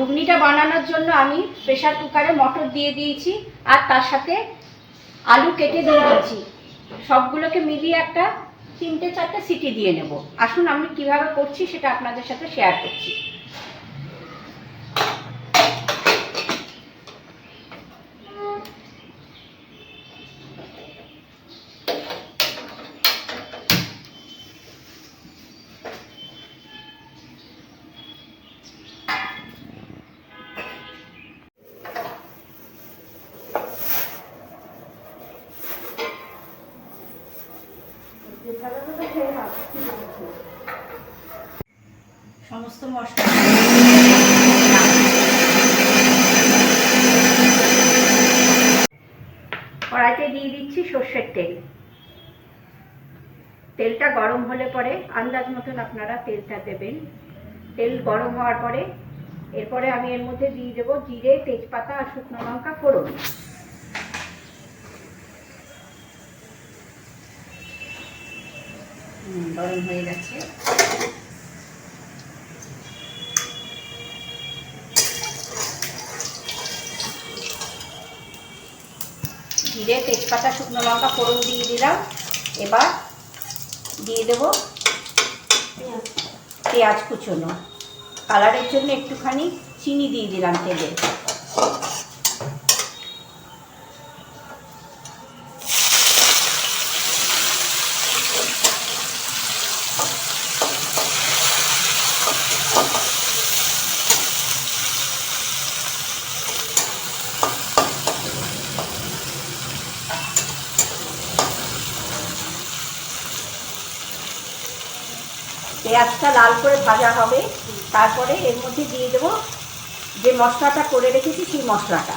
ঘুগনিটা বানানোর জন্য আমি প্রেসার কুকারে মটর দিয়ে দিয়েছি আর তার সাথে আলু কেটে দিয়ে দিয়েছি। সবগুলোকে মিলিয়ে একটা 3-4টে সিটি দিয়ে নেব। আসুন আমি কিভাবে করছি সেটা আপনাদের সাথে শেয়ার করছি। সমস্ত মশলা কড়াইতে দিয়ে দিচ্ছি সর্ষের তেল। তেলটা গরম হলে পরে আন্দাজ মতন আপনারা তেলটা দেবেন। তেল গরম হওয়ার পরে এরপরে আমি এর মধ্যে দিয়ে দেবো জিরে, তেজপাতা আর শুকনো লঙ্কা ফোড়ন। গরম হয়ে গেছে। জিরে, তেজপাতা, শুকনো লঙ্কা ফোড়ন দিয়ে দিলাম। এবার দিয়ে দেবো পেঁয়াজ কুচোনো। কালারের জন্য একটুখানি চিনি দিয়ে দিলাম তেলে। পেঁয়াজটা লাল করে ভাজা হবে, তারপরে এর মধ্যে দিয়ে দেবো যে মশলাটা করে রেখেছি সেই মশলাটা,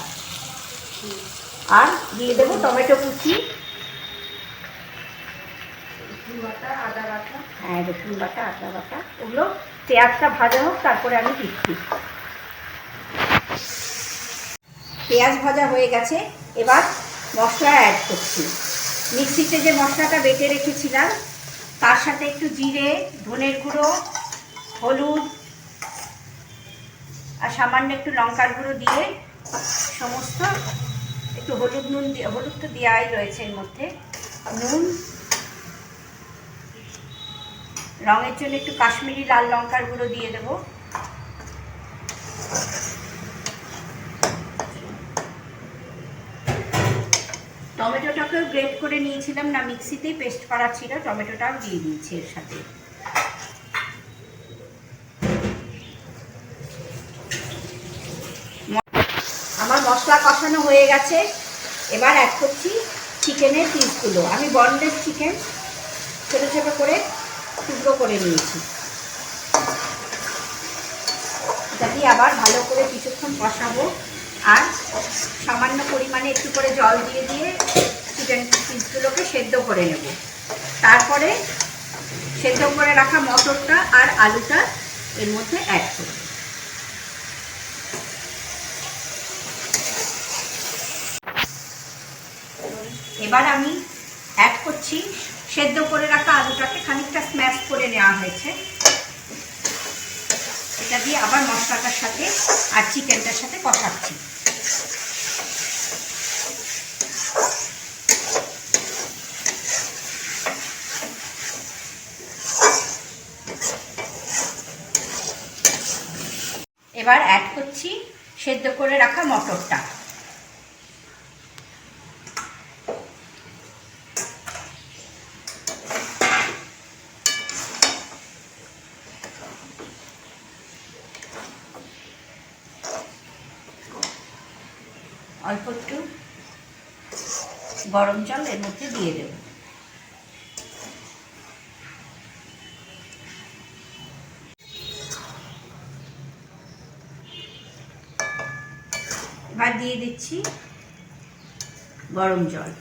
আর দিয়ে দেবো টমেটো কুচি, রসুন বাটা, আদা বাটা। হ্যাঁ, রসুন বাটা, আদা বাটা। ওগুলো পেঁয়াজটা ভাজা হোক, তারপরে আমি দিচ্ছি। পেঁয়াজ ভাজা হয়ে গেছে, এবার মশলা অ্যাড করছি। মিক্সিতে যে মশলাটা বেটে রেখেছিলাম তার সাথে একটু জিরে, ধনের গুঁড়ো, হলুদ আর সামান্য একটু লঙ্কার গুঁড়ো দিয়ে সমস্ত একটু নুন দিয়ে, হলুদ তো দেওয়াই রয়েছে এর মধ্যে, নুন, রঙের জন্য একটু কাশ্মীরি লাল লঙ্কার গুঁড়ো দিয়ে দেবো। টমেটোটাকেও গ্রেট করে নিয়েছিলাম, না মিক্সিতেই পেস্ট করা ছিল, টমেটোটাও দিয়ে দিয়েছি এর সাথে। আমার মশলা কষানো হয়ে গেছে, এবার অ্যাড করছি চিকেনের পিসগুলো। আমি বনলেস চিকেন ছোটো ছোটো করে টুকরো করে নিয়েছি। এটা দিয়ে আবার ভালো করে কিছুক্ষণ কষাবো, আর সামান্য পরিমাণে একটু করে জল দিয়ে দিয়ে চিকেন পিসগুলোকে সেদ্ধ করে নেব। তারপরে সেদ্ধ করে রাখা মটরটা আর আলুটা এর মধ্যে অ্যাড করব। এবার আমি অ্যাড করছি সেদ্ধ করে রাখা আলুটাকে খানিকটা স্ম্যাশ করে নেওয়া হয়েছে। এটা দিয়ে আবার মশলাটার সাথে আর চিকেনটার সাথে কষাচ্ছি। এবার অ্যাড করছি সেদ্ধ করে রাখা মটরটা। অল্প একটু গরম জল এর মধ্যে দিয়ে দেব। এবার দিয়ে দিচ্ছি গরম জল।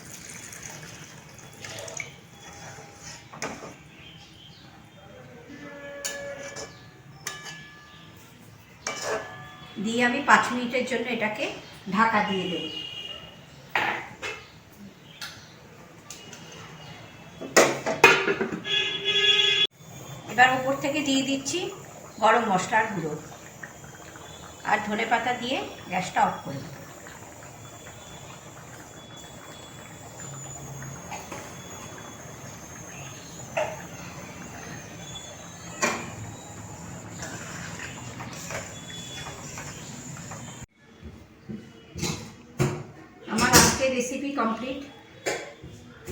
দিয়ে আমি 5 মিনিটের জন্য এটাকে ঢাকা দিয়ে দেব। এবার উপর থেকে দিয়ে দিচ্ছি গরম মশলার গুঁড়ো আর ধনেপাতা দিয়ে গ্যাসটা অফ করে দেবো। আমার আজকের রেসিপি কমপ্লিট।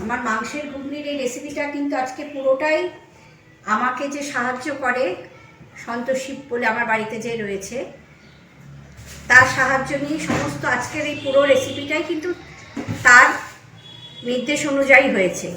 আমার মাংসের ঘুগনির এই রেসিপিটা কিন্তু আজকে পুরোটাই আমাকে যে সাহায্য করে সন্তোষী বলে আমার বাড়িতে যে রয়েছে, তার সাহায্য নিয়ে সমস্ত আজকের এই পুরো রেসিপিটাই কিন্তু তার নির্দেশ অনুযায়ী হয়েছে।